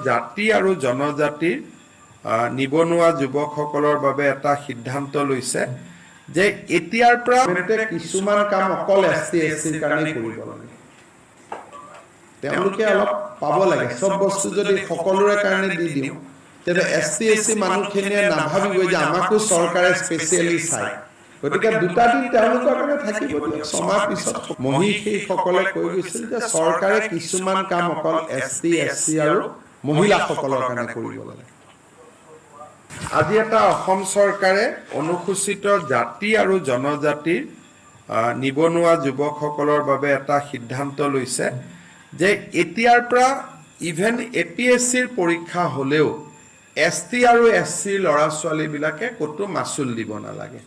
জাতি আৰু জনজাতিৰ নিবনুৱা যুৱকসকলৰ বাবে এটা সিদ্ধান্ত লৈছে যে এতিয়াৰ পৰা কিছুমান কাম অকল এছটি এছচিৰ কাৰণে কৰিব লাগে। তেওঁলোকে অলপ পাব লাগে। সব বস্তু যদি সকলোৰে কাৰণে দি দিওঁ তেনে এছটি এছচি মানুহখিনিয়ে নাভাবিব যে আমাকো চৰকাৰে স্পেচিয়েলি চায়। গতিকে দুটা দিন তেওঁলোকৰ কাৰণে থাকিব দিয়ক। ছমাহ পিছত মহিষীসকলে কৈ গৈছিল যে চৰকাৰে কিছুমান কাম অকল এছটি এছচি আৰু মহিলাসকলৰ কাৰণে কৰিব লাগে। আজি এটা অসম চৰকাৰে অনুসূচিত জাতি আৰু জনজাতিৰ নিবনুৱা যুৱকসকলৰ বাবে এটা সিদ্ধান্ত লৈছে যে এতিয়াৰ পৰা ইভেন এপিএছচিৰ পৰীক্ষা হ'লেও এছটি আৰু এছচিৰ ল'ৰা ছোৱালীবিলাকে ক'তো মাচুল দিব নালাগে।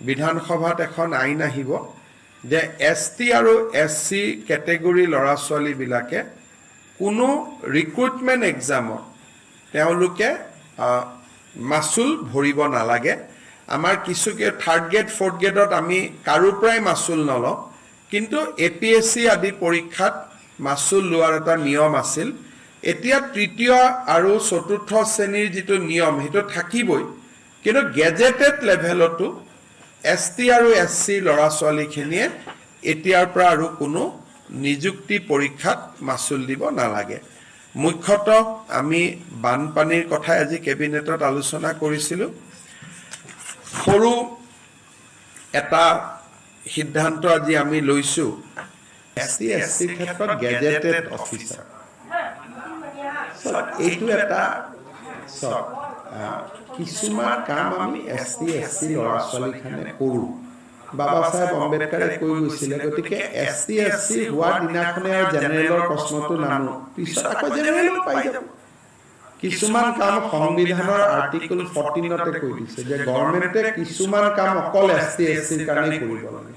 বিধানসভাত এখন আইন আহিব যে এছটি আৰু এছচি কেটেগৰী ল'ৰা ছোৱালীবিলাকে কোনো ৰিক্ৰুটমেণ্ট এক্সামত তেওঁলোকে মাচুল ভৰিব নালাগে। আমাৰ কিছু থাৰ্ড গ্ৰেড ফ'ৰ্থ গ্ৰেডত আমি কাৰো পৰাই মাচুল নলওঁ, কিন্তু এপিএছচি আদি পৰীক্ষাত মাচুল লোৱাৰ এটা নিয়ম আছিল। এতিয়া তৃতীয় আৰু চতুৰ্থ শ্ৰেণীৰ যিটো নিয়ম সেইটো থাকিবই, কিন্তু গেজেটেড লেভেলতো এছটি আৰু এছচি ল'ৰা ছোৱালীখিনিয়ে এতিয়াৰ পৰা আৰু কোনো নিযুক্তি পৰীক্ষাত মাচুল দিব নালাগে। মুখ্যতঃ আমি বানপানীৰ কথাই আজি কেবিনেটত আলোচনা কৰিছিলোঁ। সৰু এটা সিদ্ধান্ত আজি আমি লৈছোঁ, এছটি এছচিৰ ক্ষেত্ৰত গেজেটেড অফিচাৰ। এইটো এটা কিছুমান কাম আমি এছটি এছচি ল'ৰা ছোৱালীখিনিয়ে কৰোঁ। বাবা চাহেব আম্বেদকাৰে কৈ গৈছিলে, গতিকে এছটি এছচি হোৱাৰ দিনাখনে আৰু জেনেৰেলৰ প্ৰশ্নটো নানো, পিছত আকৌ জেনেৰেলত পাই যাব। কিছুমান কাম সংবিধানৰ আৰ্টিকল 14তে কৈ দিছে যে গভৰ্ণমেণ্টে কিছুমান কাম অকল এছটি এছচিৰ কাৰণে কৰিব লাগে।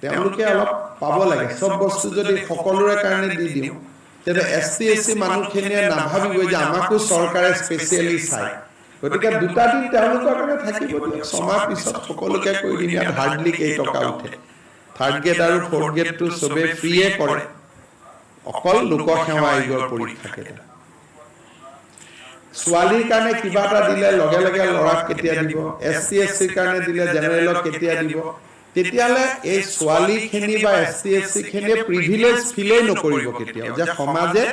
তেওঁলোকে অলপ পাব লাগে। সব বস্তু যদি সকলোৰে কাৰণে দি দিওঁ তেনে এছটি এছচি মানুহখিনিয়ে নাভাবিব যে আমাকো চৰকাৰে স্পেচিয়েলি চায়। গতিকে দুটা দিন তেওঁলোকৰ কাৰণে থাকিব দিয়ক। ছমাহ পিছত সকলোকে কৈ দিম ইয়াত হাৰ্ডলি কেইটকা উঠে। থাৰ্ড গ্ৰেড আৰু ফ'ৰ্থ গ্ৰেডটো চবেই ফ্ৰীয়ে কৰে, অকল লোকসেৱা আয়োগৰ পৰীক্ষাকেইটা। ছোৱালীৰ কাৰণে কিবা এটা দিলে লগে লগে ল'ৰাক কেতিয়া দিব, এছটি এছচিৰ কাৰণে দিলে জেনেৰেলক কেতিয়া দিব, তেতিয়াহ'লে এই ছোৱালীখিনি বা এছটি এছচিখিনিয়ে প্ৰিভিলেজ ফিলেই নকৰিব কেতিয়াও যে সমাজে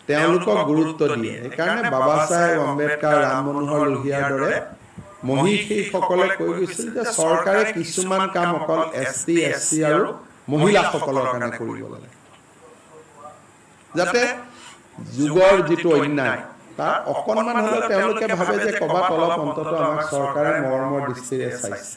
তেওঁলোকক গুৰুত্ব দিয়ে। সেইকাৰণে বাবা চাহেব আম্বেদকাৰ, ৰাম মনোহৰ লোহিয়াৰ দৰে মহিষীসকলে কৈ গৈছিল যে চৰকাৰে কিছুমান কাম অকল এছটি এছচি আৰু মহিলাসকলৰ কাৰণে কৰিব লাগে, যাতে যুগৰ যিটো অন্যায় তাৰ অকণমান হ'লেও তেওঁলোকে ভাবে যে ক'ৰবাত অলপ অন্ততঃ আমাক চৰকাৰে মৰমৰ দৃষ্টিৰে চাইছে।